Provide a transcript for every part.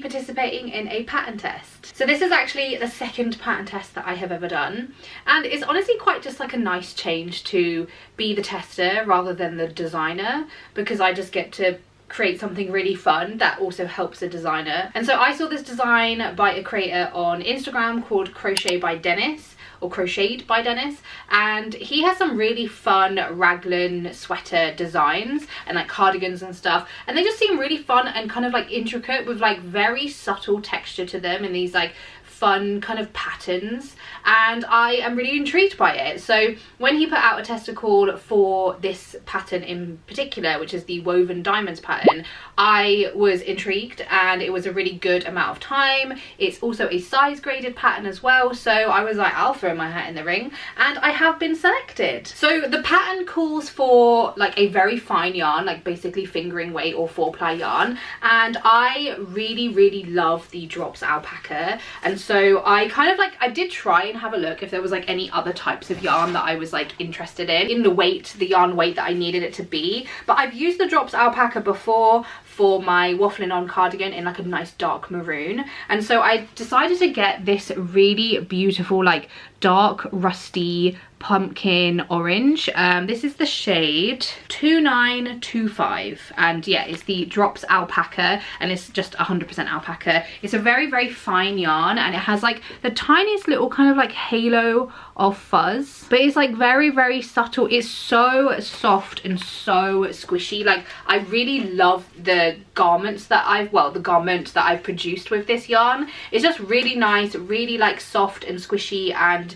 participating in a pattern test. So this is actually the second pattern test that I have ever done, and it's honestly quite just like a nice change to be the tester rather than the designer, because I just get to create something really fun that also helps the designer. And so I saw this design by a creator on Instagram called Crochet by Dennis, or Crocheted by Dennis, and he has some really fun raglan sweater designs and like cardigans and stuff, and they just seem really fun and kind of like intricate with like very subtle texture to them in these like fun kind of patterns, and I am really intrigued by it. So when he put out a tester call for this pattern in particular, which is the woven diamonds pattern, I was intrigued, and it was a really good amount of time. It's also a size graded pattern as well, so I was like, I'll throw my hat in the ring, and I have been selected. So the pattern calls for like a very fine yarn, like basically fingering weight or 4-ply yarn, and I really love the drops alpaca. And so I kind of like, I did try and have a look if there was like any other types of yarn that I was like interested in the weight, the yarn weight that I needed it to be. But I've used the drops alpaca before for my waffling on cardigan in like a nice dark maroon, and so I decided to get this really beautiful like dark rusty pumpkin orange. This is the shade 2925, and yeah, it's the drops alpaca, and it's just 100% alpaca. It's a very fine yarn, and it has like the tiniest little kind of like halo of fuzz, but it's like very subtle. It's so soft and so squishy. Like I really love the garments that the garment that I've produced with this yarn. It's just really nice, really like soft and squishy, and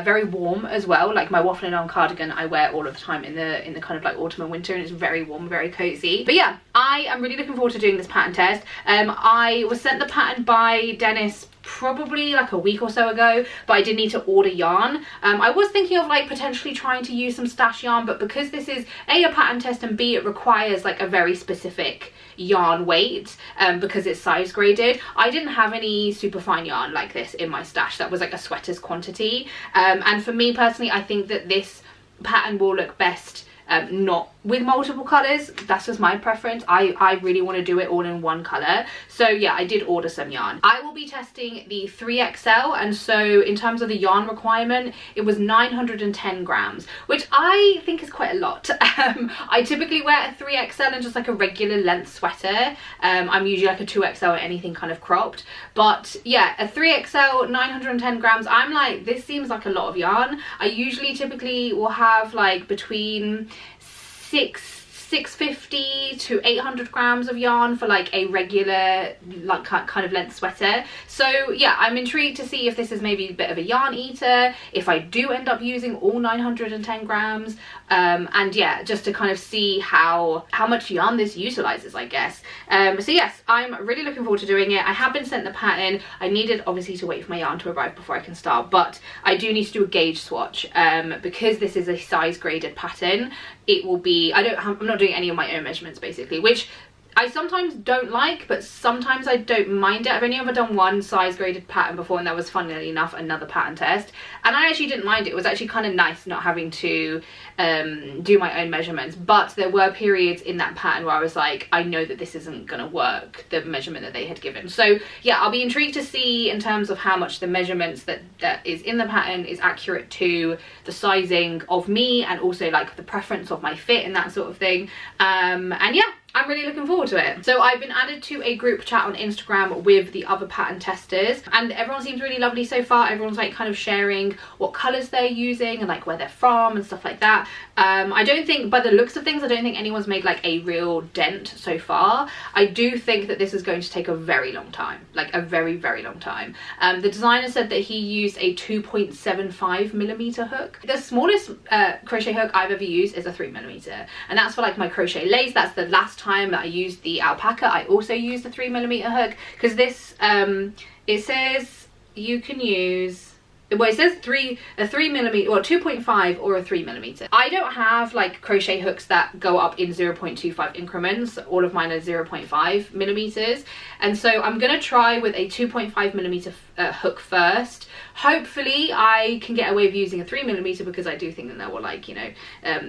very warm as well. Like my waffling on cardigan I wear all of the time in the kind of like autumn and winter, and it's very warm, very cozy. But yeah, I am really looking forward to doing this pattern test. I was sent the pattern by Dennis probably like a week or so ago, but I did need to order yarn. I was thinking of like potentially trying to use some stash yarn, but because this is a pattern test, and B, it requires like a very specific yarn weight, because it's size graded, I didn't have any super fine yarn like this in my stash that was like a sweater's quantity. And for me personally, I think that this pattern will look best not with multiple colors. That's just my preference. I really want to do it all in one color. So yeah, I did order some yarn. I will be testing the 3XL, and so in terms of the yarn requirement, it was 910 grams, which I think is quite a lot. I typically wear a 3XL in just like a regular length sweater. I'm usually like a 2XL or anything kind of cropped, but yeah, a 3XL 910 grams, I'm like, this seems like a lot of yarn. I usually typically will have like between 650 to 800 grams of yarn for like a regular like kind of length sweater. So yeah, I'm intrigued to see if this is maybe a bit of a yarn eater, if I do end up using all 910 grams, and yeah, just to kind of see how much yarn this utilizes, I guess. So yes, I'm really looking forward to doing it. I have been sent the pattern. I needed obviously to wait for my yarn to arrive before I can start, but I do need to do a gauge swatch, because this is a size graded pattern. It will be, I'm not doing any of my own measurements basically, which I sometimes don't like, but sometimes I don't mind it. I've only ever done one size graded pattern before, and that was, funnily enough, another pattern test, and I actually didn't mind it. It was actually kind of nice not having to do my own measurements, but there were periods in that pattern where I was like, I know that this isn't gonna work, the measurement that they had given. So yeah, I'll be intrigued to see in terms of how much the measurements that is in the pattern is accurate to the sizing of me, and also like the preference of my fit and that sort of thing. And yeah, I'm really looking forward to it. So I've been added to a group chat on Instagram with the other pattern testers, and everyone seems really lovely so far. Everyone's like kind of sharing what colors they're using and like where they're from and stuff like that. I don't think, by the looks of things, I don't think anyone's made like a real dent so far. I do think that this is going to take a very long time, like a very long time. The designer said that he used a 2.75mm hook. The smallest crochet hook I've ever used is a 3mm, and that's for like my crochet lace. That's the last time that I used the alpaca. I also used the 3mm hook, because this it says you can use well, it says a 3mm or 2.5 or a 3mm. I don't have like crochet hooks that go up in 0.25 increments. All of mine are 0.5 millimeters, and so I'm gonna try with a 2.5 millimeter hook first. Hopefully I can get away with using a 3mm, because I do think that will, like, you know,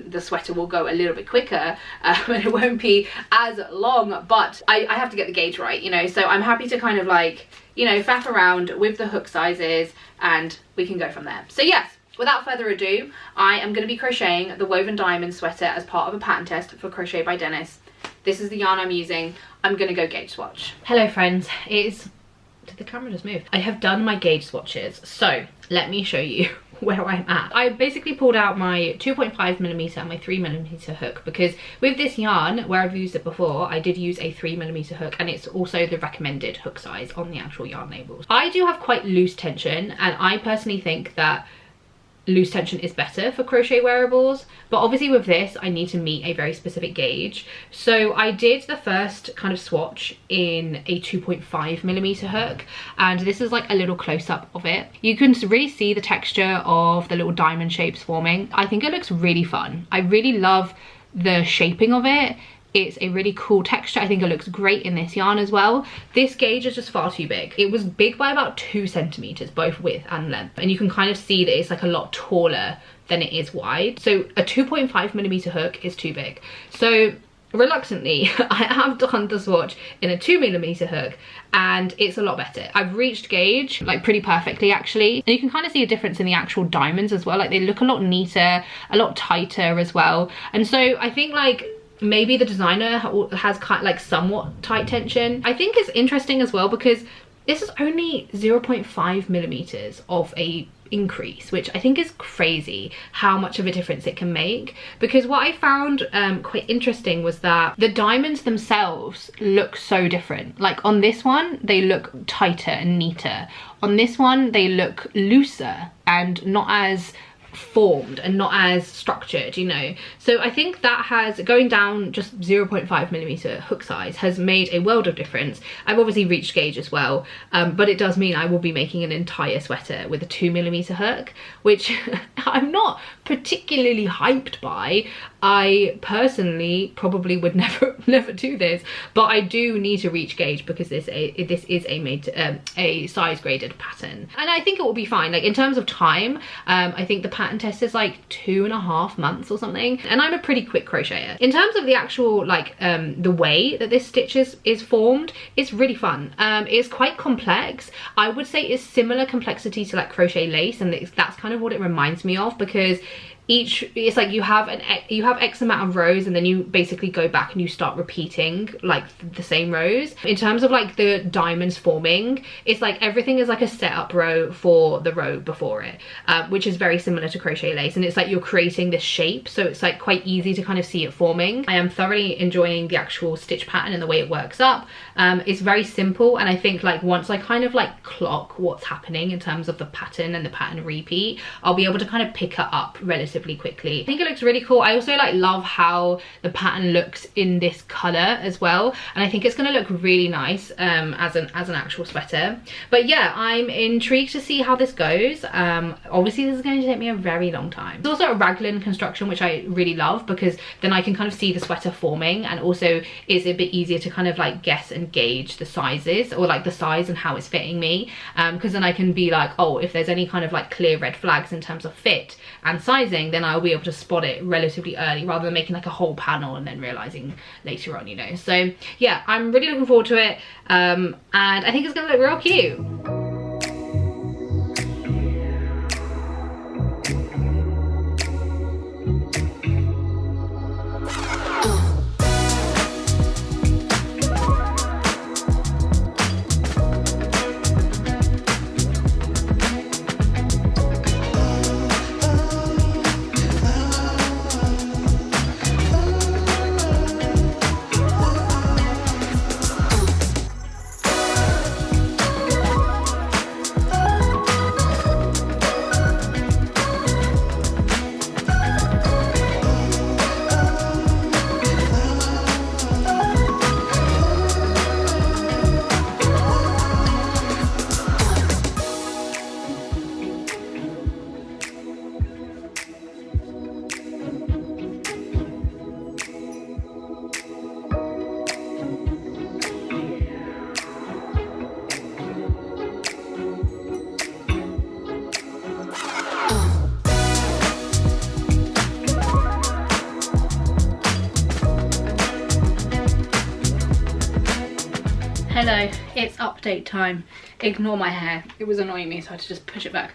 the sweater will go a little bit quicker and it won't be as long, but I have to get the gauge right, you know, so I'm happy to kind of like, you know, faff around with the hook sizes and we can go from there. So yes, without further ado, I am going to be crocheting the woven diamond sweater as part of a pattern test for Crochet by Dennis. This is the yarn I'm using. I'm going to go gauge swatch. Hello friends, did the camera just move? I have done my gauge swatches, so let me show you where I'm at. I basically pulled out my 2.5mm and my 3mm hook, because with this yarn, where I've used it before, I did use a 3mm hook, and it's also the recommended hook size on the actual yarn labels. I do have quite loose tension, and I personally think that loose tension is better for crochet wearables, but obviously with this I need to meet a very specific gauge. So I did the first kind of swatch in a 2.5mm hook, and this is like a little close-up of it. You can really see the texture of the little diamond shapes forming. I think it looks really fun. I really love the shaping of it. It's a really cool texture. I think it looks great in this yarn as well. This gauge is just far too big. It was big by about 2 centimeters, both width and length. And you can kind of see that it's like a lot taller than it is wide. So a 2.5mm hook is too big. So reluctantly, I have done the swatch in a 2mm hook, and it's a lot better. I've reached gauge like pretty perfectly actually, and you can kind of see a difference in the actual diamonds as well. Like they look a lot neater, a lot tighter as well. And so I think like maybe the designer has kind of like somewhat tight tension. I think it's interesting as well because this is only 0.5mm of a increase, which I think is crazy how much of a difference it can make. Because what I found quite interesting was that the diamonds themselves look so different. Like on this one they look tighter and neater, on this one they look looser and not as formed and not as structured, you know. So I think that has, going down just 0.5mm hook size has made a world of difference. I've obviously reached gauge as well, but it does mean I will be making an entire sweater with a 2mm hook, which I'm not particularly hyped by. I personally probably would never do this, but I do need to reach gauge because this is a size graded pattern, and I think it will be fine. Like in terms of time, I think the pattern test is like 2.5 months or something, and I'm a pretty quick crocheter. In terms of the actual like the way that this stitch is formed, it's really fun. It's quite complex. I would say it's similar complexity to like crochet lace, and that's kind of what it reminds me of, because it's like you have X amount of rows, and then you basically go back and you start repeating like the same rows. In terms of like the diamonds forming, it's like everything is like a setup row for the row before it, which is very similar to crochet lace, and it's like you're creating this shape, so it's like quite easy to kind of see it forming. I am thoroughly enjoying the actual stitch pattern and the way it works up. It's very simple, and I think like once I kind of like clock what's happening in terms of the pattern and the pattern repeat, I'll be able to kind of pick it up relatively quickly. I think it looks really cool. I also like love how the pattern looks in this color as well, and I think it's going to look really nice as an actual sweater. But yeah, I'm intrigued to see how this goes. Obviously this is going to take me a very long time. It's also a raglan construction, which I really love, because then I can kind of see the sweater forming, and also it's a bit easier to kind of like guess and gauge the sizes, or like the size and how it's fitting me, because then I can be like, oh, if there's any kind of like clear red flags in terms of fit and sizing, then I'll be able to spot it relatively early, rather than making like a whole panel and then realizing later on, you know. So yeah, I'm really looking forward to it, and I think it's gonna look real cute. Hello, it's update time. Ignore my hair, it was annoying me so I had to just push it back.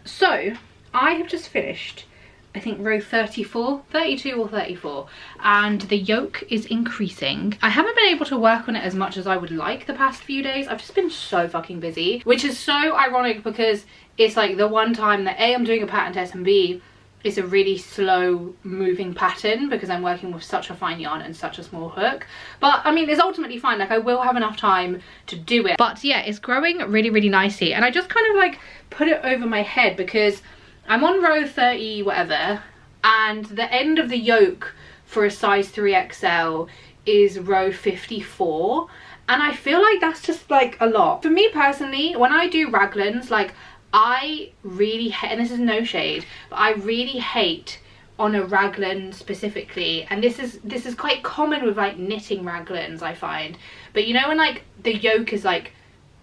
So I have just finished, I think, row 32 or 34, and the yoke is increasing. I haven't been able to work on it as much as I would like the past few days. I've just been so fucking busy, which is so ironic because it's like the one time that A, I'm doing a pattern test, and B, it's a really slow moving pattern because I'm working with such a fine yarn and such a small hook. But I mean, it's ultimately fine, like I will have enough time to do it. But yeah, it's growing really, really nicely, and I just kind of like put it over my head because I'm on row 30 whatever, and the end of the yoke for a size 3XL is row 54, and I feel like that's just like a lot. For me personally, when I do raglans, like I really hate, and this is no shade, but I really hate on a raglan specifically, and this is quite common with like knitting raglans, I find. But you know when like the yoke is like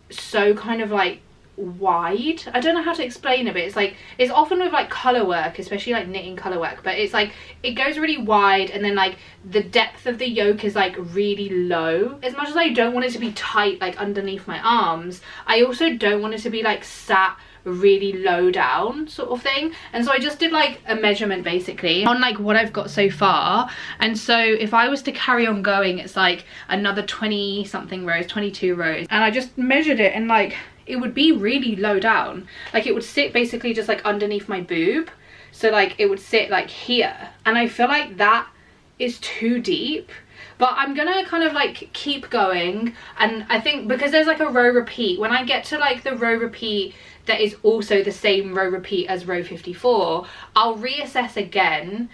so kind of like wide, I don't know how to explain it, but it's like, it's often with like color work, especially like knitting color work, but it's like it goes really wide, and then like the depth of the yoke is like really low. As much as I don't want it to be tight like underneath my arms, I also don't want it to be like sat really low down sort of thing. And so I just did like a measurement basically on like what I've got so far, and so if I was to carry on going, it's like another 20 something rows, 22 rows, and I just measured it, and like it would be really low down, like it would sit basically just like underneath my boob, so like it would sit like here, and I feel like that is too deep. But I'm gonna kind of like keep going, and I think because there's like a row repeat, when I get to like the row repeat that is also the same row repeat as row 54, I'll reassess again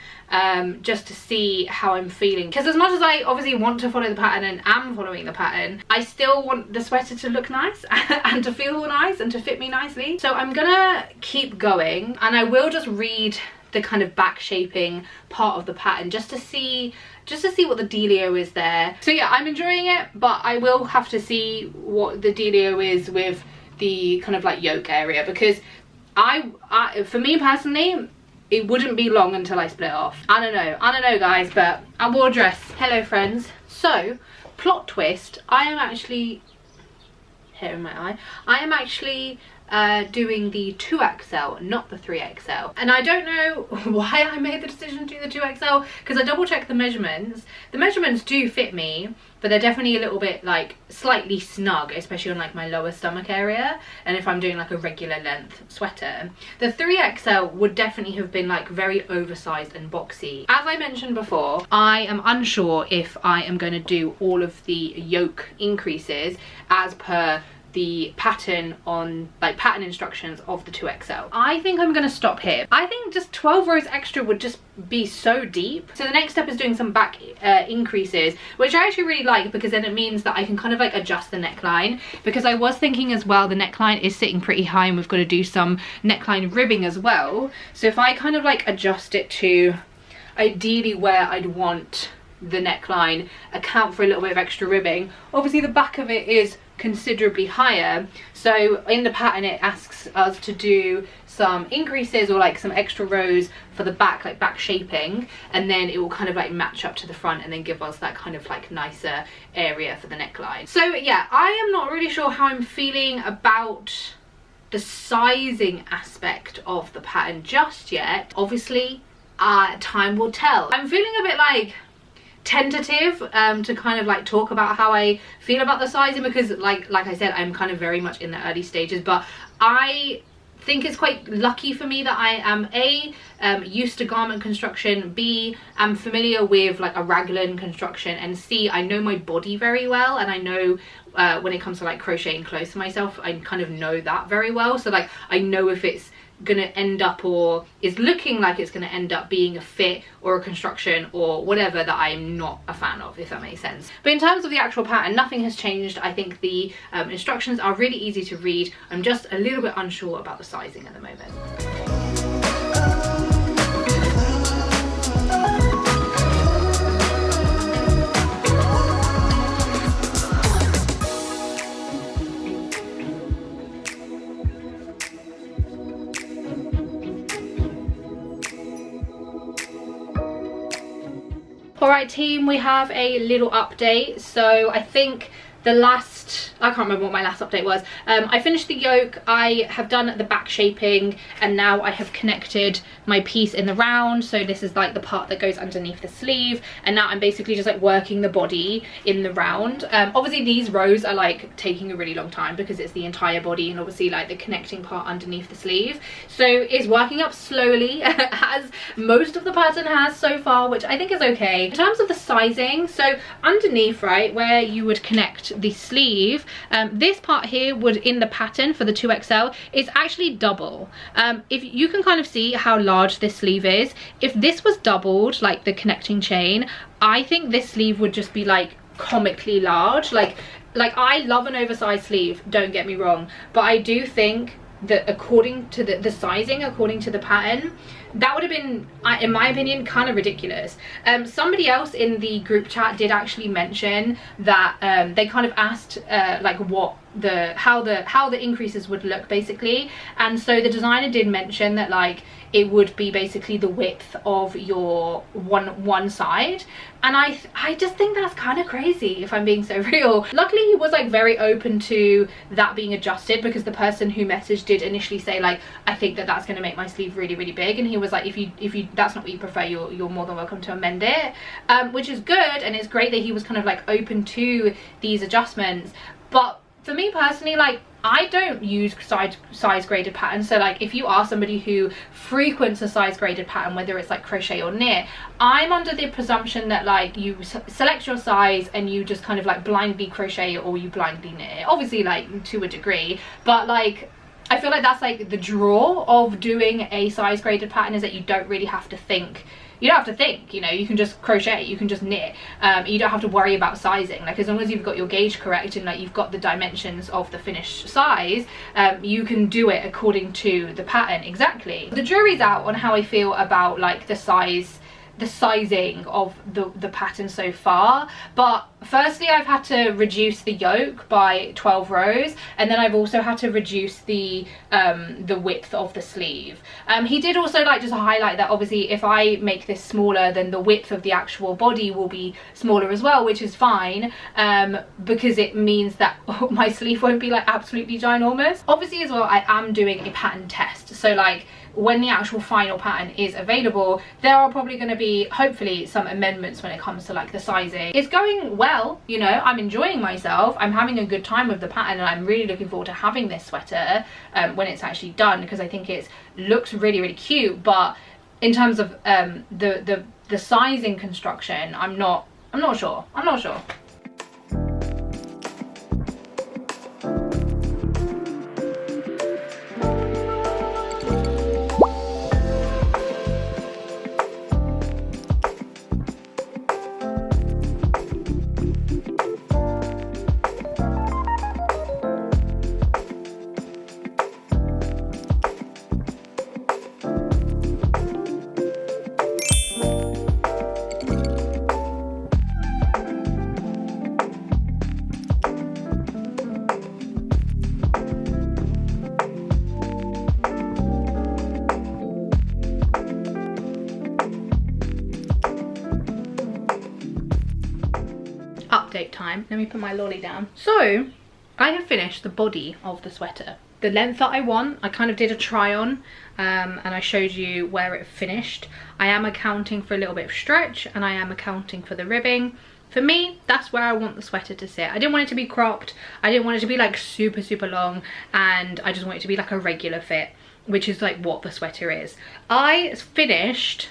just to see how I'm feeling, because as much as I obviously want to follow the pattern and am following the pattern, I still want the sweater to look nice and to feel nice and to fit me nicely. So I'm gonna keep going, and I will just read the kind of back shaping part of the pattern just to see what the dealio is there. So yeah, I'm enjoying it, but I will have to see what the dealio is with the kind of like yoke area, because I for me personally, it wouldn't be long until I split off. I don't know guys, but I wore a dress. Hello friends. So plot twist, I am actually, hair in my eye, I am actually doing the 2XL, not the 3XL. And I don't know why I made the decision to do the 2XL, because I double checked the measurements. The measurements do fit me, but they're definitely a little bit like slightly snug, especially on like my lower stomach area, and if I'm doing like a regular length sweater. The 3XL would definitely have been like very oversized and boxy. As I mentioned before, I am unsure if I am going to do all of the yoke increases as per the pattern on like pattern instructions of the 2XL. I think I'm gonna stop here. I think just 12 rows extra would just be so deep. So the next step is doing some back increases, which I actually really like, because then it means that I can kind of like adjust the neckline, because I was thinking as well the neckline is sitting pretty high and we've got to do some neckline ribbing as well. So if I kind of like adjust it to ideally where I'd want the neckline, account for a little bit of extra ribbing. Obviously the back of it is considerably higher, so in the pattern it asks us to do some increases or like some extra rows for the back, like back shaping, and then it will kind of like match up to the front and then give us that kind of like nicer area for the neckline. So yeah, I am not really sure how I'm feeling about the sizing aspect of the pattern just yet. Obviously time will tell. I'm feeling a bit like tentative to kind of like talk about how I feel about the sizing, because like I said, I'm kind of very much in the early stages, but I think it's quite lucky for me that I am used to garment construction, B, I'm familiar with like a raglan construction, and C, I know my body very well, and I know when it comes to like crocheting clothes to myself, I kind of know that very well. So like I know if it's gonna end up or is looking like it's gonna end up being a fit or a construction or whatever that I'm not a fan of, if that makes sense. But in terms of the actual pattern, nothing has changed. I think the instructions are really easy to read. I'm just a little bit unsure about the sizing at the moment. Alright team, we have a little update. So I think the last I can't remember what my last update was. I finished the yoke, I have done the back shaping, and now I have connected my piece in the round. So this is like the part that goes underneath the sleeve, and now I'm basically just like working the body in the round. Obviously these rows are like taking a really long time because it's the entire body and obviously like the connecting part underneath the sleeve. So it's working up slowly as most of the pattern has so far, which I think is okay. In terms of the sizing, so underneath, right, where you would connect the sleeve, this part here would, in the pattern for the 2XL, is actually double. If you can kind of see how large this sleeve is, if this was doubled, like the connecting chain, I think this sleeve would just be like comically large. Like I love an oversized sleeve, don't get me wrong, but I do think that according to the sizing, according to the pattern, that would have been, in my opinion, kind of ridiculous. Somebody else in the group chat did actually mention that they kind of asked like what how the increases would look basically, and so the designer did mention that like it would be basically the width of your one side, and I just think that's kind of crazy, if I'm being so real. Luckily he was like very open to that being adjusted, because the person who messaged did initially say like, I think that that's going to make my sleeve really, really big, and he was like, if you that's not what you prefer, you're more than welcome to amend it, which is good, and it's great that he was kind of like open to these adjustments. But for me personally, like I don't use size graded patterns, so like if you are somebody who frequents a size graded pattern, whether it's like crochet or knit, I'm under the presumption that like you select your size and you just kind of like blindly crochet or you blindly knit, obviously like to a degree, but like I feel like that's like the draw of doing a size graded pattern, is that you don't really have to think. You don't have to think, you know, you can just crochet, you can just knit, you don't have to worry about sizing. Like as long as you've got your gauge correct and like you've got the dimensions of the finished size, you can do it according to the pattern exactly. The jury's out on how I feel about like the sizing of the pattern so far, but firstly I've had to reduce the yoke by 12 rows, and then I've also had to reduce the width of the sleeve. He did also like just highlight that obviously if I make this smaller, then the width of the actual body will be smaller as well, which is fine, because it means that my sleeve won't be like absolutely ginormous. Obviously as well, I am doing a pattern test, so like when the actual final pattern is available, there are probably going to be hopefully some amendments when it comes to like the sizing. It's going well, you know, I'm enjoying myself, I'm having a good time with the pattern, and I'm really looking forward to having this sweater when it's actually done, because I think it looks really, really cute. But in terms of the sizing construction, I'm not sure. Update time. Let me put my lolly down. So I have finished the body of the sweater. The length that I want, I kind of did a try on, and I showed you where it finished. I am accounting for a little bit of stretch, and I am accounting for the ribbing. For me, that's where I want the sweater to sit. I didn't want it to be cropped, I didn't want it to be like super, super long, and I just want it to be like a regular fit, which is like what the sweater is. I finished,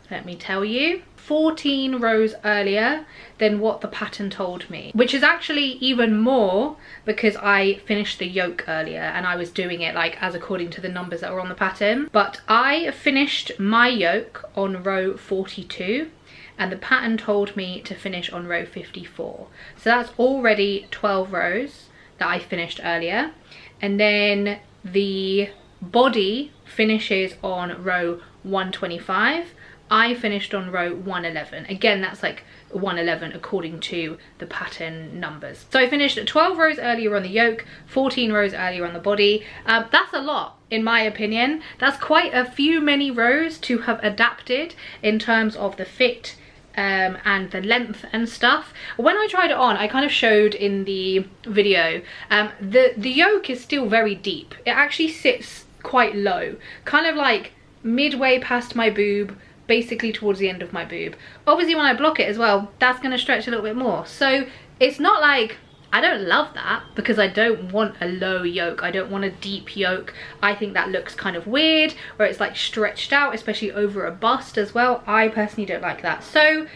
let me tell you, 14 rows earlier than what the pattern told me, which is actually even more because I finished the yoke earlier and I was doing it like as according to the numbers that were on the pattern. But I finished my yoke on row 42 and the pattern told me to finish on row 54. So that's already 12 rows that I finished earlier. And then the body finishes on row 125. I finished on row 111. Again, that's like 111 according to the pattern numbers. So I finished 12 rows earlier on the yoke, 14 rows earlier on the body. That's a lot, in my opinion. That's quite a few many rows to have adapted in terms of the fit and the length and stuff. When I tried it on, I kind of showed in the video, the yoke is still very deep. It actually sits quite low, kind of like midway past my boob, basically towards the end of my boob. Obviously when I block it as well, that's going to stretch a little bit more. So it's not like, I don't love that, because I don't want a low yoke. I don't want a deep yoke. I think that looks kind of weird, where it's like stretched out, especially over a bust as well. I personally don't like that. So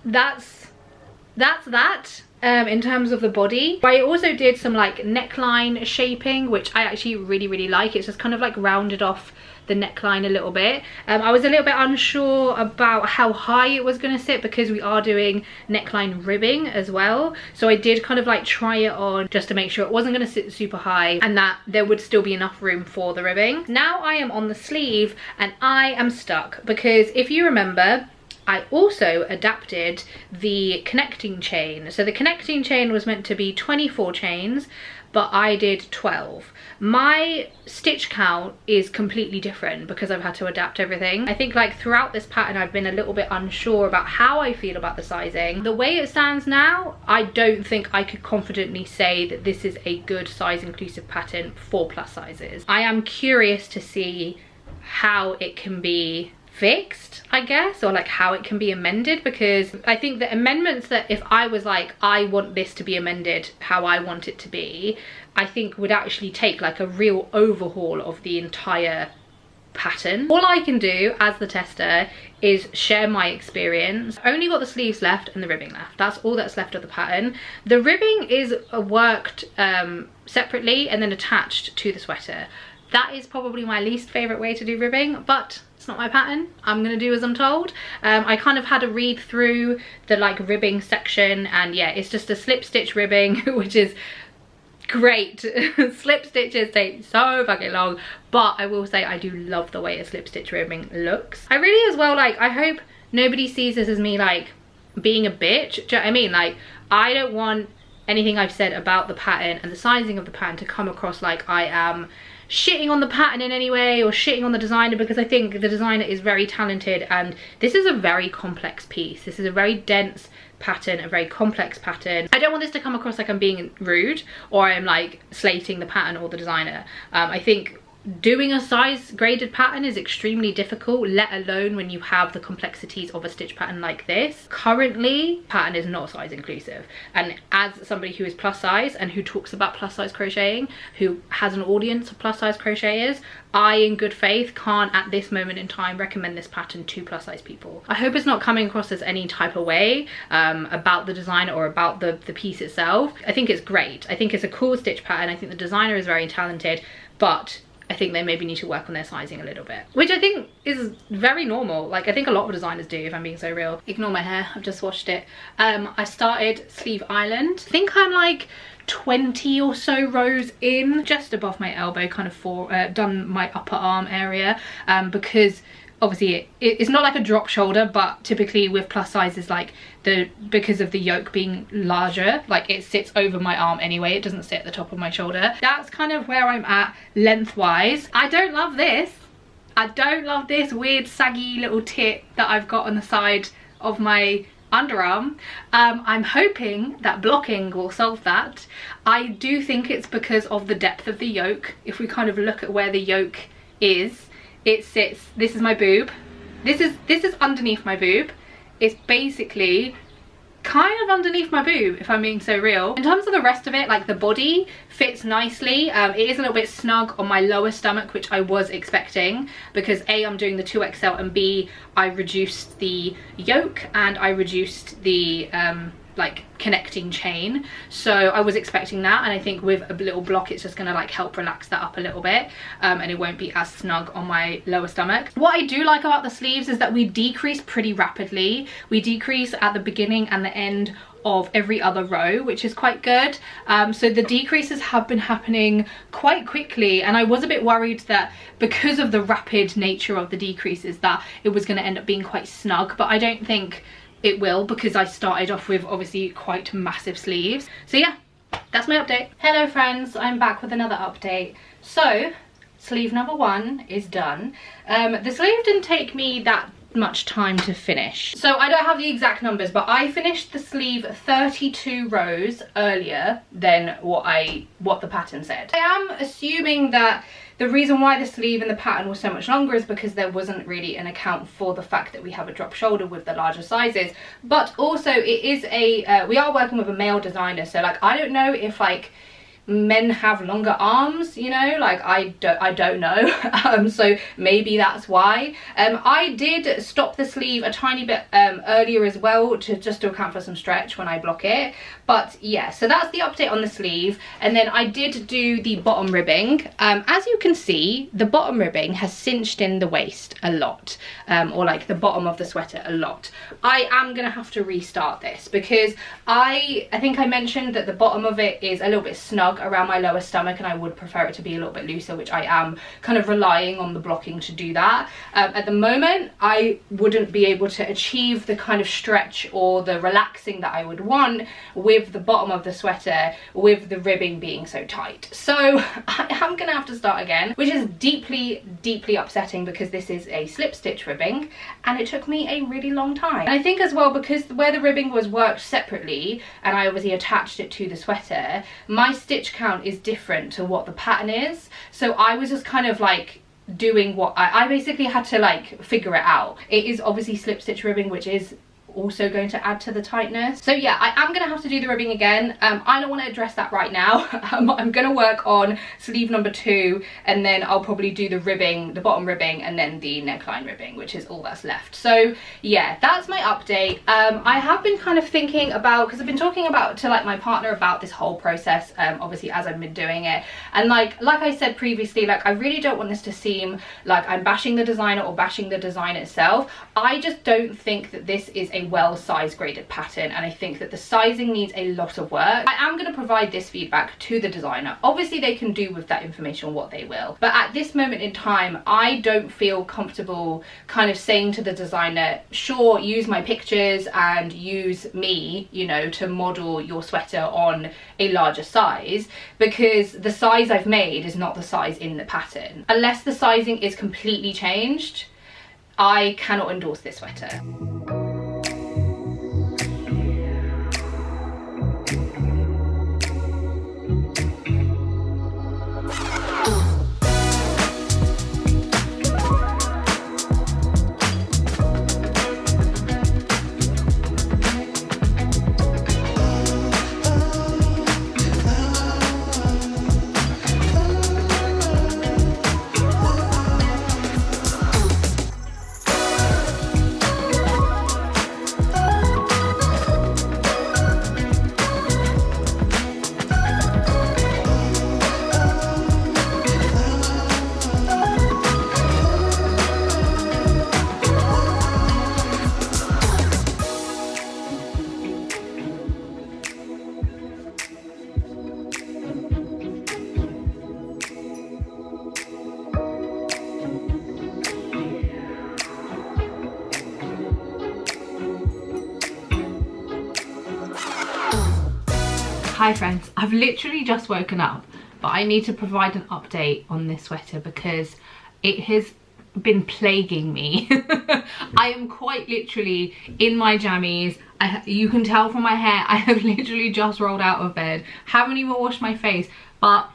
that's that. In terms of the body, I also did some like neckline shaping, which I actually really like. It's just kind of like rounded off the neckline a little bit. I was a little bit unsure about how high it was going to sit, because we are doing neckline ribbing as well. So I did kind of like try it on just to make sure it wasn't going to sit super high and that there would still be enough room for the ribbing. Now I am on the sleeve and I am stuck, because if you remember, I also adapted the connecting chain. So the connecting chain was meant to be 24 chains, but I did 12. My stitch count is completely different because I've had to adapt everything. I think like throughout this pattern I've been a little bit unsure about how I feel about the sizing. The way it stands now, I don't think I could confidently say that this is a good size inclusive pattern for plus sizes. I am curious to see how it can be fixed, I guess, or like how it can be amended, because I think the amendments that if I was like, I want this to be amended how I want it to be, I think would actually take like a real overhaul of the entire pattern. All I can do as the tester is share my experience. I only got the sleeves left and the ribbing left. That's all that's left of the pattern. The ribbing is worked separately and then attached to the sweater. That is probably my least favorite way to do ribbing, but it's not my pattern. I'm gonna do as I'm told. I kind of had a read through the like ribbing section, and yeah, it's just a slip stitch ribbing, which is great. Slip stitches take so fucking long, but I will say I do love the way a slip stitch ribbing looks. I really as well, like, I hope nobody sees this as me like being a bitch. Do you know what I mean? Like, I don't want anything I've said about the pattern and the sizing of the pattern to come across like I am shitting on the pattern in any way or shitting on the designer, because I think the designer is very talented and this is a very complex piece. This is a very dense pattern, a very complex pattern. I don't want this to come across like I'm being rude or I'm like slating the pattern or the designer. I think doing a size graded pattern is extremely difficult, let alone when you have the complexities of a stitch pattern like this. Currently, pattern is not size inclusive, and as somebody who is plus size and who talks about plus size crocheting, who has an audience of plus size crocheters, I in good faith can't at this moment in time recommend this pattern to plus size people. I hope it's not coming across as any type of way about the designer or about the piece itself. I think it's great. I think it's a cool stitch pattern. I think the designer is very talented, but I think they maybe need to work on their sizing a little bit, which I think is very normal. Like, I think a lot of designers do, if I'm being so real. Ignore my hair, I've just washed it. I started Sleeve Island. I think I'm like 20 or so rows in, just above my elbow, kind of done my upper arm area, because obviously it's not like a drop shoulder, but typically with plus sizes, like because of the yoke being larger, like it sits over my arm anyway, it doesn't sit at the top of my shoulder. That's kind of where I'm at lengthwise. I don't love this. I don't love this weird saggy little tip that I've got on the side of my underarm. I'm hoping that blocking will solve that. I do think it's because of the depth of the yoke. If we kind of look at where the yoke is, it sits, this is my boob, this is underneath my boob. It's basically kind of underneath my boob, if I'm being so real. In terms of the rest of it, like the body fits nicely. It is a little bit snug on my lower stomach, which I was expecting, because A, I'm doing the 2XL, and B, I reduced the yoke and I reduced the like connecting chain, so I was expecting that, and I think with a little block it's just gonna like help relax that up a little bit, and it won't be as snug on my lower stomach. What I do like about the sleeves is that we decrease pretty rapidly. We decrease at the beginning and the end of every other row, which is quite good. So the decreases have been happening quite quickly, and I was a bit worried that because of the rapid nature of the decreases that it was going to end up being quite snug, but I don't think it will, because I started off with obviously quite massive sleeves. So yeah, that's my update. Hello friends, I'm back with another update. So sleeve number 1 is done. The sleeve didn't take me that much time to finish. So I don't have the exact numbers, but I finished the sleeve 32 rows earlier than what the pattern said. I am assuming that the reason why the sleeve and the pattern was so much longer is because there wasn't really an account for the fact that we have a drop shoulder with the larger sizes, but also it is a we are working with a male designer, so like I don't know if like men have longer arms, you know, like I don't know. So maybe that's why. I did stop the sleeve a tiny bit earlier as well, just to account for some stretch when I block it. But yeah, so that's the update on the sleeve. And then I did do the bottom ribbing. As you can see, the bottom ribbing has cinched in the waist a lot, or like the bottom of the sweater a lot. I am gonna have to restart this because I think I mentioned that the bottom of it is a little bit snug around my lower stomach, and I would prefer it to be a little bit looser, which I am kind of relying on the blocking to do that. At the moment I wouldn't be able to achieve the kind of stretch or the relaxing that I would want with the bottom of the sweater with the ribbing being so tight. So I am gonna have to start again, which is deeply upsetting because this is a slip stitch ribbing and it took me a really long time. And I think as well, because where the ribbing was worked separately and I obviously attached it to the sweater, my stitch count is different to what the pattern is. So I was just kind of like doing what I basically had to like figure it out. It is obviously slip stitch ribbing, which is also going to add to the tightness. So yeah, I am gonna have to do the ribbing again. I don't want to address that right now. I'm gonna work on sleeve number 2 and then I'll probably do the ribbing, the bottom ribbing, and then the neckline ribbing, which is all that's left. So yeah, that's my update. I have been kind of thinking about, because I've been talking about to like my partner about this whole process, obviously as I've been doing it, and like I said previously, like I really don't want this to seem like I'm bashing the designer or bashing the design itself. I just don't think that this is a well size graded pattern, and I think that the sizing needs a lot of work. I am going to provide this feedback to the designer. Obviously they can do with that information what they will, but at this moment in time I don't feel comfortable kind of saying to the designer, sure, use my pictures and use me, you know, to model your sweater on a larger size, because the size I've made is not the size in the pattern. Unless the sizing is completely changed, I cannot endorse this sweater. Hi friends, I've literally just woken up, but I need to provide an update on this sweater because it has been plaguing me. I am quite literally in my jammies. You can tell from my hair, I have literally just rolled out of bed, haven't even washed my face, but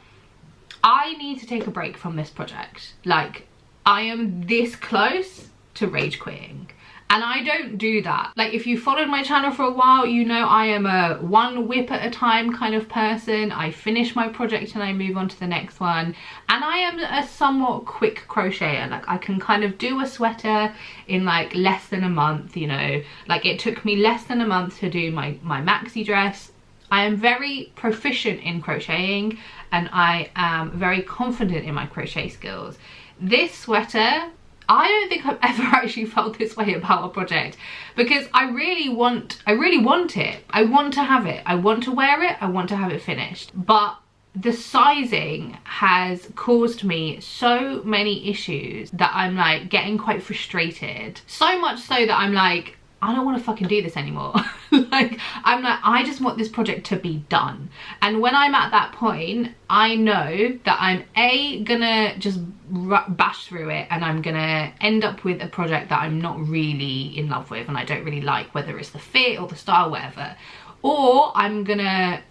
I need to take a break from this project. Like, I am this close to rage quitting. And I don't do that. Like, if you followed my channel for a while, you know I am a one whip at a time kind of person. I finish my project and I move on to the next one. And I am a somewhat quick crocheter. Like, I can kind of do a sweater in like less than a month, you know. Like, it took me less than a month to do my maxi dress. I am very proficient in crocheting and I am very confident in my crochet skills. This sweater, I don't think I've ever actually felt this way about a project, because I really want it. I want to have it. I want to wear it. I want to have it finished. But the sizing has caused me so many issues that I'm like getting quite frustrated. So much so that I'm like, I don't want to fucking do this anymore. Like, I'm like, I just want this project to be done. And when I'm at that point, I know that I'm gonna just bash through it, and I'm gonna end up with a project that I'm not really in love with and I don't really like, whether it's the fit or the style, whatever. Or I'm gonna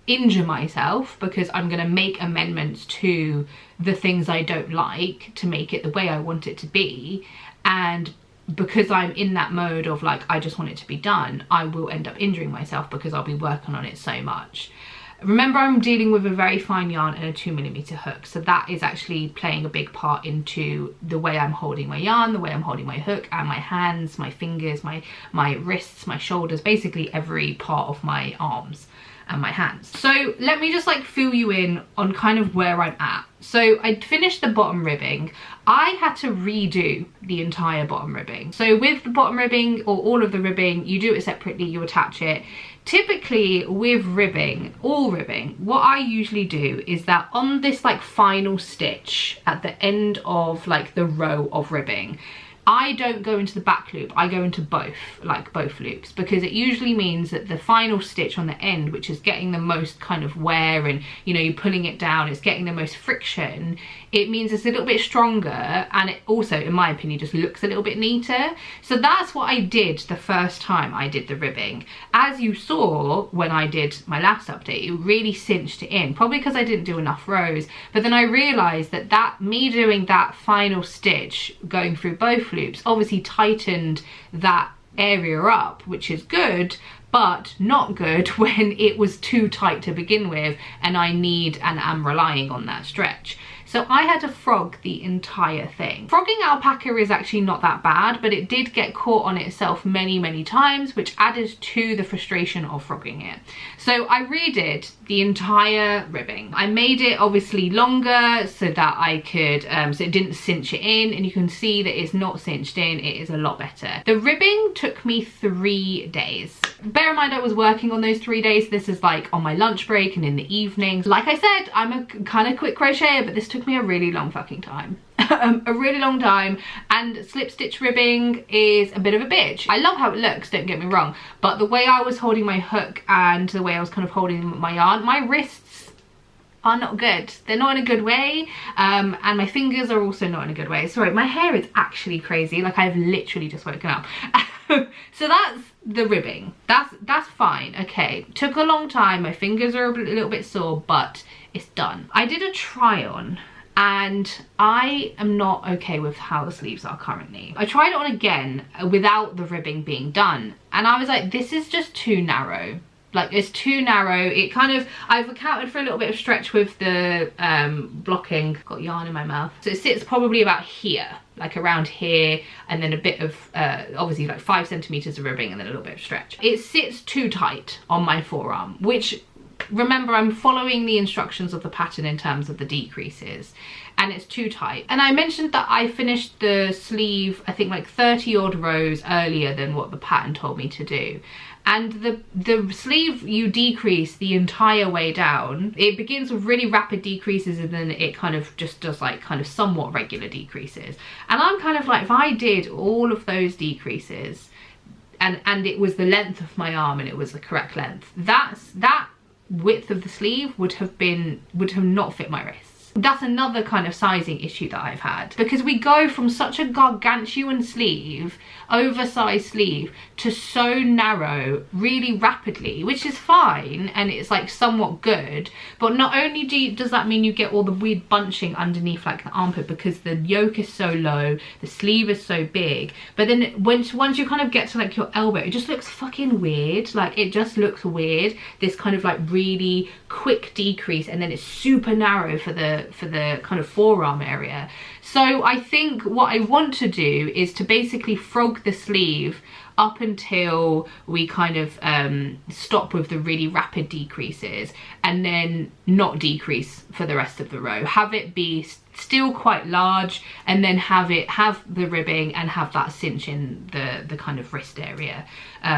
injure myself because I'm gonna make amendments to the things I don't like to make it the way I want it to be. And because I'm in that mode of like, I just want it to be done, I will end up injuring myself because I'll be working on it so much. Remember, I'm dealing with a very fine yarn and a 2mm hook, so that is actually playing a big part into the way I'm holding my yarn, the way I'm holding my hook, and my hands, my fingers, my wrists, my shoulders, basically every part of my arms and my hands. So let me just like fill you in on kind of where I'm at. So I finished the bottom ribbing. I had to redo the entire bottom ribbing. So with the bottom ribbing, or all of the ribbing, you do it separately, you attach it. Typically with ribbing, all ribbing, what I usually do is that on this like final stitch at the end of like the row of ribbing, I don't go into the back loop, I go into both loops, because it usually means that the final stitch on the end, which is getting the most kind of wear and, you know, you're pulling it down, it's getting the most friction, it means it's a little bit stronger, and it also, in my opinion, just looks a little bit neater. So that's what I did the first time I did the ribbing. As you saw when I did my last update, it really cinched it in, probably because I didn't do enough rows, but then I realised that me doing that final stitch, going through both loops, obviously tightened that area up, which is good, but not good when it was too tight to begin with and I need and am relying on that stretch. So I had to frog the entire thing. Frogging alpaca is actually not that bad, but it did get caught on itself many times, which added to the frustration of frogging it. So I redid the entire ribbing. I made it obviously longer so that I could, so it didn't cinch it in, and you can see that it's not cinched in, it is a lot better. The ribbing took me 3 days. Bear in mind I was working on those 3 days. This is like on my lunch break and in the evenings. Like I said, I'm a kind of quick crocheter, but this took me a really long fucking time. A really long time, and slip stitch ribbing is a bit of a bitch. I love how it looks, don't get me wrong, but the way I was holding my hook and the way I was kind of holding my yarn, my wrists are not good. They're not in a good way, and my fingers are also not in a good way. Sorry, my hair is actually crazy, like I've literally just woken up. So that's the ribbing. That's fine, okay. Took a long time, my fingers are a little bit sore, but it's done. I did a try on, and I am not okay with how the sleeves are currently. I tried it on again without the ribbing being done, and I was like, this is just too narrow. Like, it's too narrow. It kind of, I've accounted for a little bit of stretch with the blocking. Got yarn in my mouth. So it sits probably about here, like around here, and then a bit of, obviously like 5 centimeters of ribbing and then a little bit of stretch. It sits too tight on my forearm, which, remember, I'm following the instructions of the pattern in terms of the decreases, and it's too tight. And I mentioned that I finished the sleeve, I think like 30 odd rows earlier than what the pattern told me to do. And the sleeve, you decrease the entire way down. It begins with really rapid decreases, and then it kind of just does like kind of somewhat regular decreases. And I'm kind of like, if I did all of those decreases and it was the length of my arm and it was the correct length, that width of the sleeve would have not fit my wrist. That's another kind of sizing issue that I've had, because we go from such a gargantuan sleeve, oversized sleeve, to so narrow really rapidly, which is fine and it's like somewhat good, but not only does that mean you get all the weird bunching underneath like the armpit because the yoke is so low, the sleeve is so big, but then once you kind of get to like your elbow, it just looks fucking weird. Like, it just looks weird, this kind of like really quick decrease, and then it's super narrow for the kind of forearm area. So I think what I want to do is to basically frog the sleeve up until we kind of stop with the really rapid decreases, and then not decrease for the rest of the row. Have it be still quite large, and then have the ribbing and have that cinch in the kind of wrist area,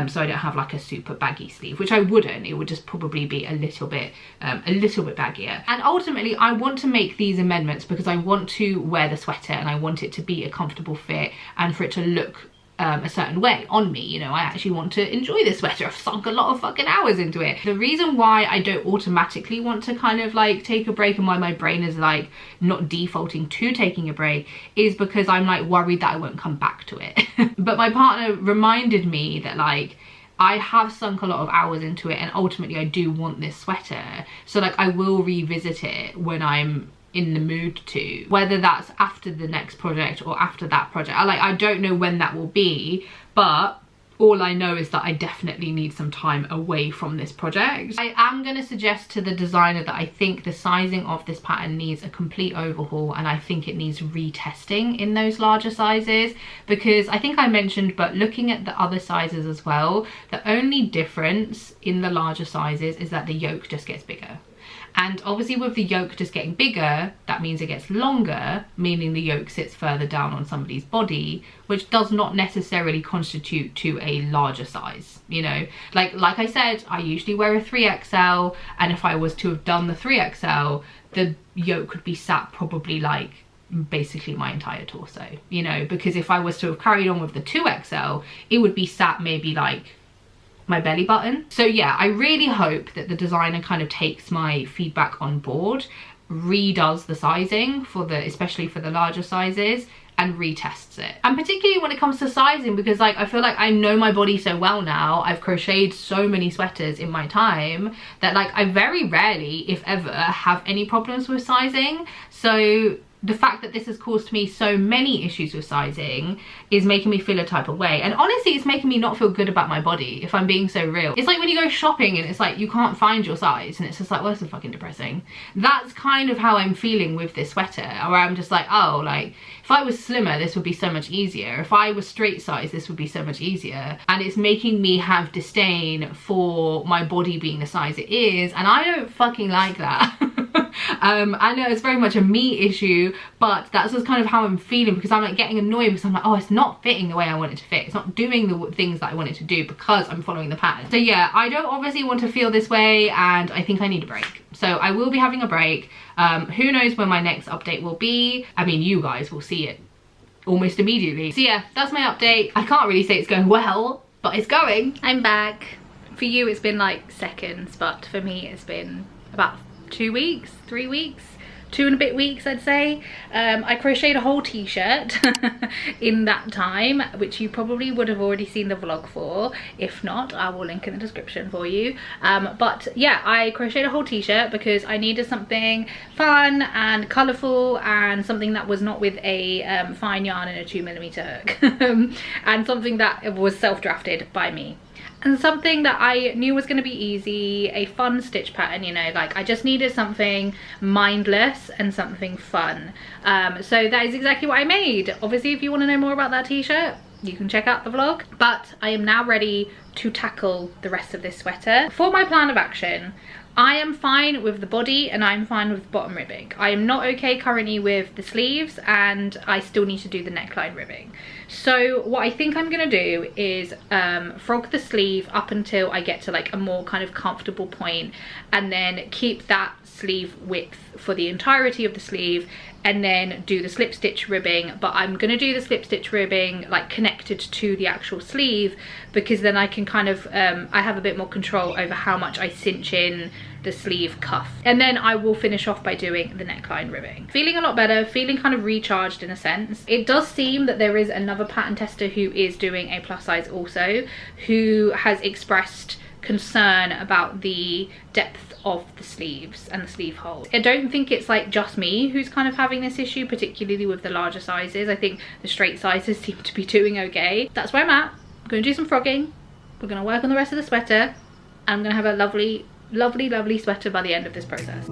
so I don't have like a super baggy sleeve, which I wouldn't. It would just probably be a little bit baggier. And ultimately I want to make these amendments because I want to wear the sweater and I want it to be a comfortable fit and for it to look a certain way on me. You know, I actually want to enjoy this sweater. I've sunk a lot of fucking hours into it. The reason why I don't automatically want to kind of like take a break and why my brain is like not defaulting to taking a break is because I'm like worried that I won't come back to it. But my partner reminded me that like I have sunk a lot of hours into it and ultimately I do want this sweater. So like I will revisit it when I'm in the mood to, whether that's after the next project or after that project. I don't know when that will be, but all I know is that I definitely need some time away from this project. I am going to suggest to the designer that I think the sizing of this pattern needs a complete overhaul, and I think it needs retesting in those larger sizes, because I think I mentioned, but looking at the other sizes as well, the only difference in the larger sizes is that the yoke just gets bigger. And obviously with the yoke just getting bigger, that means it gets longer, meaning the yoke sits further down on somebody's body, which does not necessarily constitute to a larger size, you know. Like I said, I usually wear a 3XL, and if I was to have done the 3XL, the yoke could be sat probably like basically my entire torso, you know, because if I was to have carried on with the 2XL, it would be sat maybe like my belly button. So yeah, I really hope that the designer kind of takes my feedback on board, redoes the sizing for the, especially for the larger sizes, and retests it. And particularly when it comes to sizing, because like I feel like I know my body so well now, I've crocheted so many sweaters in my time that like I very rarely, if ever, have any problems with sizing. So the fact that this has caused me so many issues with sizing is making me feel a type of way. And honestly, it's making me not feel good about my body, if I'm being so real. It's like when you go shopping and it's like you can't find your size, and it's just like, well, this is fucking depressing. That's kind of how I'm feeling with this sweater, where I'm just like, oh, like if I was slimmer, this would be so much easier. If I was straight size, this would be so much easier. And it's making me have disdain for my body being the size it is, and I don't fucking like that. I know it's very much a me issue, but that's just kind of how I'm feeling, because I'm like getting annoyed because I'm like, oh, it's not fitting the way I want it to fit. It's not doing the things that I want it to do because I'm following the pattern. So yeah, I don't obviously want to feel this way, and I think I need a break. So I will be having a break. Who knows when my next update will be. I mean, you guys will see it almost immediately. So yeah, that's my update. I can't really say it's going well, but it's going. I'm back. For you, it's been like seconds, but for me, it's been about 2 weeks, 3 weeks, 2 and a bit weeks, I'd say. I crocheted a whole t-shirt in that time, which you probably would have already seen the vlog for. If not, I will link in the description for you. But yeah, I crocheted a whole t-shirt because I needed something fun and colourful, and something that was not with a fine yarn and a 2mm hook, and something that was self-drafted by me. And something that I knew was going to be easy, a fun stitch pattern, you know, like I just needed something mindless and something fun. So that is exactly what I made. Obviously, if you want to know more about that t-shirt, you can check out the vlog. But I am now ready to tackle the rest of this sweater. For my plan of action, I am fine with the body and I'm fine with the bottom ribbing. I am not okay currently with the sleeves, and I still need to do the neckline ribbing. So what I think I'm gonna do is frog the sleeve up until I get to like a more kind of comfortable point, and then keep that sleeve width for the entirety of the sleeve, and then do the slip stitch ribbing. But I'm gonna do the slip stitch ribbing like connected to the actual sleeve, because then I can kind of I have a bit more control over how much I cinch in the sleeve cuff, and then I will finish off by doing the neckline ribbing. Feeling a lot better, feeling kind of recharged in a sense. It does seem that there is another pattern tester who is doing a plus size also, who has expressed concern about the depth of the sleeves and the sleeve hole. I don't think it's like just me who's kind of having this issue, particularly with the larger sizes. I think the straight sizes seem to be doing okay. That's where I'm at. I'm gonna do some frogging, we're gonna work on the rest of the sweater, and I'm gonna have a lovely, lovely, lovely sweater by the end of this process.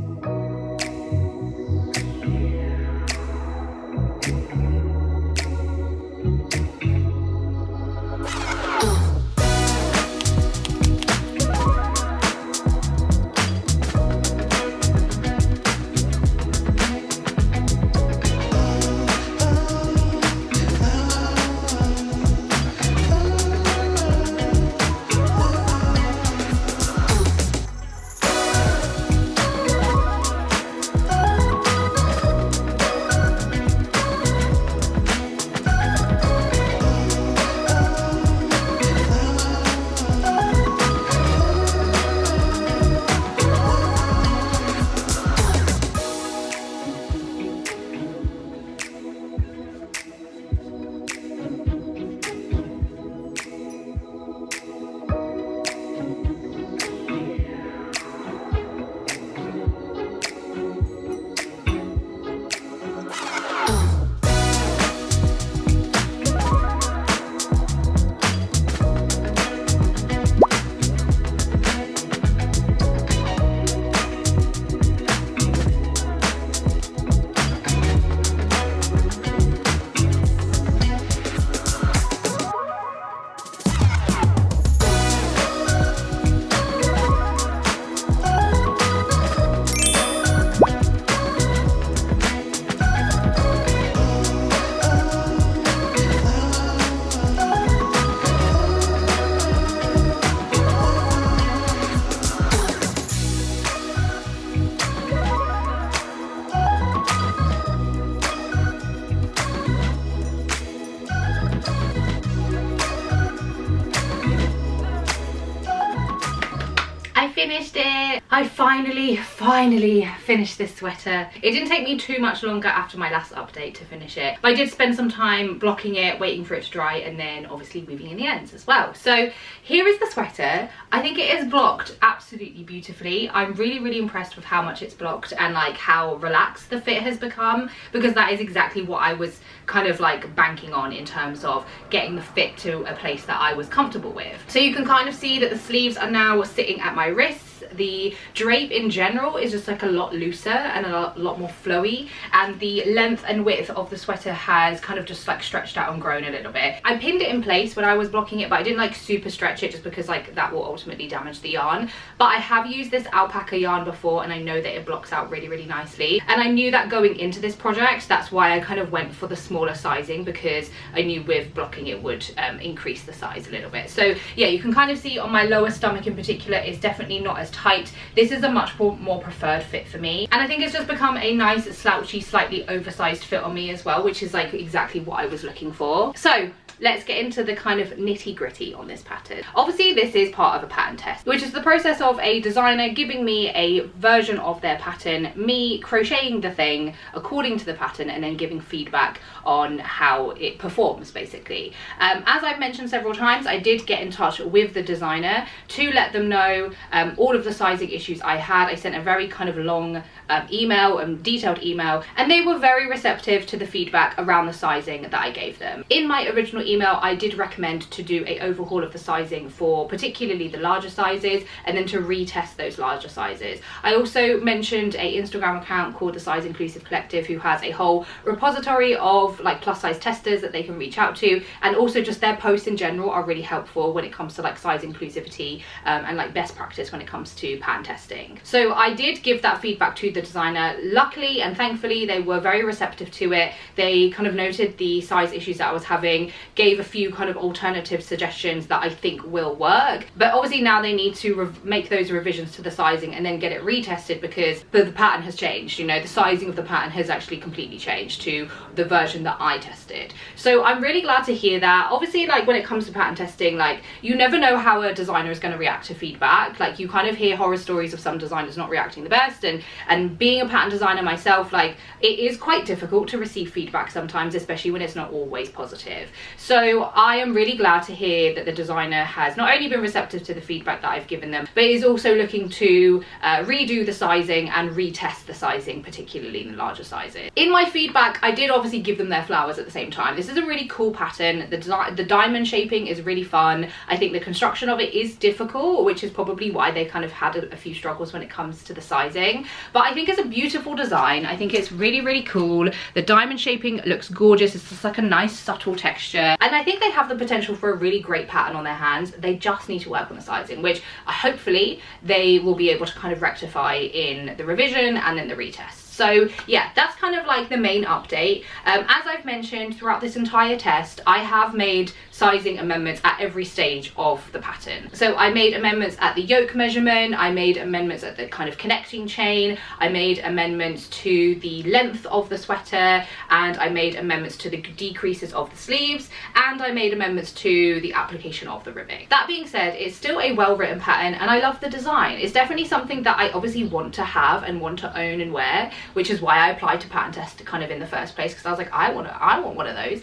I finally finished this sweater. It didn't take me too much longer after my last update to finish it, but I did spend some time blocking it, waiting for it to dry, and then obviously weaving in the ends as well. So here is the sweater. I think it is blocked absolutely beautifully. I'm really impressed with how much it's blocked and like how relaxed the fit has become, because that is exactly what I was kind of like banking on in terms of getting the fit to a place that I was comfortable with. So you can kind of see that the sleeves are now sitting at my wrists. The drape in general is just like a lot looser and a lot more flowy, and the length and width of the sweater has kind of just like stretched out and grown a little bit. I pinned it in place when I was blocking it, but I didn't like super stretch it just because like that will ultimately damage the yarn. But I have used this alpaca yarn before and I know that it blocks out really nicely, and I knew that going into this project. That's why I kind of went for the smaller sizing, because I knew with blocking it would increase the size a little bit. So yeah, you can kind of see on my lower stomach in particular, it's definitely not as tight. This is a much more preferred fit for me, and I think it's just become a nice slouchy, slightly oversized fit on me as well, which is like exactly what I was looking for. So let's get into the kind of nitty gritty on this pattern. Obviously this is part of a pattern test, which is the process of a designer giving me a version of their pattern, me crocheting the thing according to the pattern, and then giving feedback on how it performs basically. As I've mentioned several times, I did get in touch with the designer to let them know all of the sizing issues I had. I sent a very kind of long email and detailed email, and they were very receptive to the feedback around the sizing that I gave them. In my original email, I did recommend to do a overhaul of the sizing for particularly the larger sizes, and then to retest those larger sizes. I also mentioned a Instagram account called the Size Inclusive Collective, who has a whole repository of like plus size testers that they can reach out to, and also just their posts in general are really helpful when it comes to like size inclusivity and like best practice when it comes to pattern testing. So I did give that feedback to the designer. Luckily and thankfully they were very receptive to it. They kind of noted the size issues that I was having, gave a few kind of alternative suggestions that I think will work, but obviously now they need to make those revisions to the sizing and then get it retested, because the pattern has changed. You know, the sizing of the pattern has actually completely changed to the version that I tested. So I'm really glad to hear that. Obviously, like when it comes to pattern testing, like you never know how a designer is going to react to feedback. Like you kind of hear horror stories of some designers not reacting the best, and being a pattern designer myself, like it is quite difficult to receive feedback sometimes, especially when it's not always positive. So I am really glad to hear that the designer has not only been receptive to the feedback that I've given them, but is also looking to redo the sizing and retest the sizing, particularly in the larger sizes. In my feedback, I did obviously give them their flowers at the same time. This is a really cool pattern. The diamond shaping is really fun. I think the construction of it is difficult, which is probably why they kind of had a few struggles when it comes to the sizing. But I think it's a beautiful design. I think it's really cool. The diamond shaping looks gorgeous. It's just like a nice subtle texture, and I think they have the potential for a really great pattern on their hands. They just need to work on the sizing, which hopefully they will be able to kind of rectify in the revision and then the retest. So yeah, that's kind of like the main update. As I've mentioned throughout this entire test, I have made sizing amendments at every stage of the pattern. So I made amendments at the yoke measurement, I made amendments at the kind of connecting chain, I made amendments to the length of the sweater, and I made amendments to the decreases of the sleeves, and I made amendments to the application of the ribbing. That being said, it's still a well-written pattern and I love the design. It's definitely something that I obviously want to have and want to own and wear, which is why I applied to pattern test kind of in the first place, because I was like, I want one of those.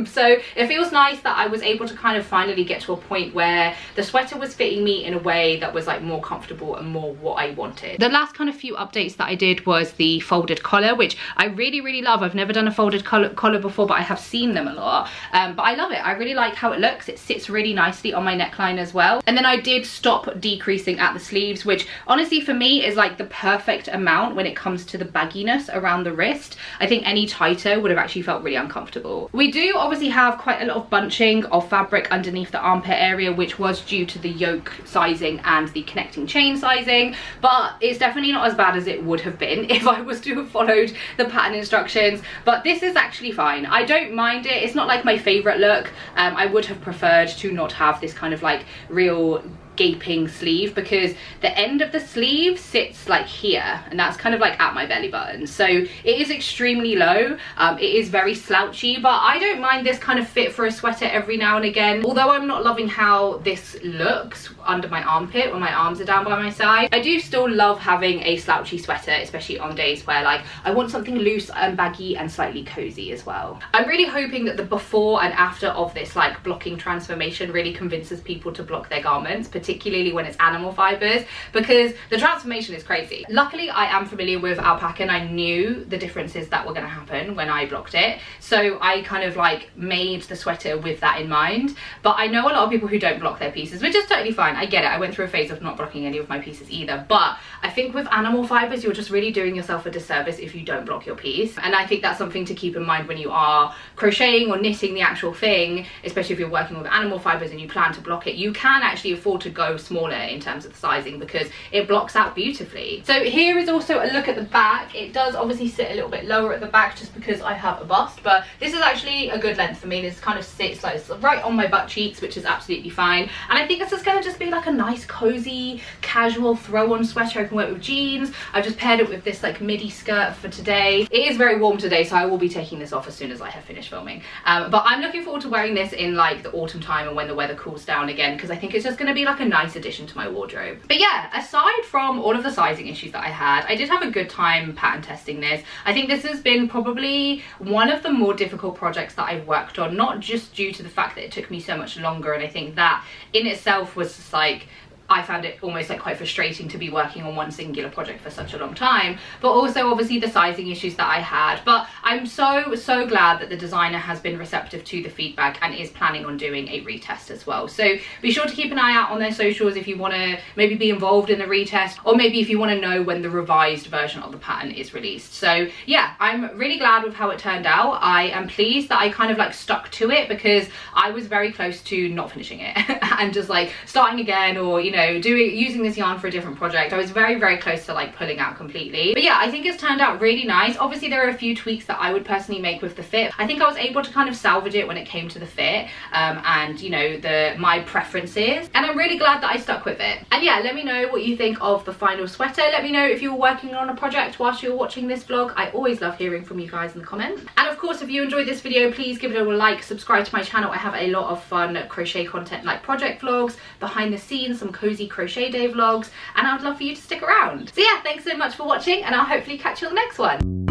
So it feels nice that I was able to kind of finally get to a point where the sweater was fitting me in a way that was like more comfortable and more what I wanted. The last kind of few updates that I did was the folded collar, which I really love. I've never done a folded collar before, but I have seen them a lot. But I love it. I really like how it looks. It sits really nicely on my neckline as well. And then I did stop decreasing at the sleeves, which honestly for me is like the perfect amount when it comes to the bagginess around the wrist. I think any tighter would have actually felt really uncomfortable. We do obviously have quite a lot of bunching of fabric underneath the armpit area, which was due to the yoke sizing and the connecting chain sizing, but it's definitely not as bad as it would have been if I was to have followed the pattern instructions. But this is actually fine. I don't mind it. It's not like my favorite look. I would have preferred to not have this kind of like real gaping sleeve, because the end of the sleeve sits like here, and that's kind of like at my belly button, so it is extremely low. It is very slouchy, but I don't mind this kind of fit for a sweater every now and again. Although I'm not loving how this looks under my armpit when my arms are down by my side, I do still love having a slouchy sweater, especially on days where like I want something loose and baggy and slightly cozy as well. I'm really hoping that the before and after of this like blocking transformation really convinces people to block their garments, particularly when it's animal fibers, because the transformation is crazy. Luckily I am familiar with alpaca and I knew the differences that were going to happen when I blocked it, so I kind of like made the sweater with that in mind. But I know a lot of people who don't block their pieces, which is totally fine. I get it. I went through a phase of not blocking any of my pieces either, but I think with animal fibers you're just really doing yourself a disservice if you don't block your piece, and I think that's something to keep in mind when you are crocheting or knitting the actual thing, especially if you're working with animal fibers and you plan to block it. You can actually afford to go smaller in terms of the sizing because it blocks out beautifully. So here is also a look at the back. It does obviously sit a little bit lower at the back just because I have a bust, but this is actually a good length for me. This kind of sits like right on my butt cheeks, which is absolutely fine, and I think this is going to just be like a nice cozy casual throw-on sweater. I can wear it with jeans. I've just paired it with this like midi skirt for today. It is very warm today, so I will be taking this off as soon as I have finished filming, but I'm looking forward to wearing this in like the autumn time and when the weather cools down again, because I think it's just going to be like a nice addition to my wardrobe. But yeah, aside from all of the sizing issues that I had, I did have a good time pattern testing this. I think this has been probably one of the more difficult projects that I've worked on, not just due to the fact that it took me so much longer, and I think that in itself was just like, I found it almost like quite frustrating to be working on one singular project for such a long time, but also obviously the sizing issues that I had. But I'm so glad that the designer has been receptive to the feedback and is planning on doing a retest as well. So be sure to keep an eye out on their socials if you want to maybe be involved in the retest, or maybe if you want to know when the revised version of the pattern is released. So yeah, I'm really glad with how it turned out. I am pleased that I kind of like stuck to it, because I was very close to not finishing it and just like starting again, or you know, using this yarn for a different project. I was very close to like pulling out completely. But yeah, I think it's turned out really nice. Obviously there are a few tweaks that I would personally make with the fit. I think I was able to kind of salvage it when it came to the fit, and you know, my preferences, and I'm really glad that I stuck with it. And yeah, let me know what you think of the final sweater. Let me know if you're working on a project whilst you're watching this vlog. I always love hearing from you guys in the comments. And of course, if you enjoyed this video, please give it a like, subscribe to my channel. I have a lot of fun crochet content like project vlogs, behind the scenes, some cozy crochet day vlogs, and I would love for you to stick around. So yeah, thanks so much for watching, and I'll hopefully catch you on the next one.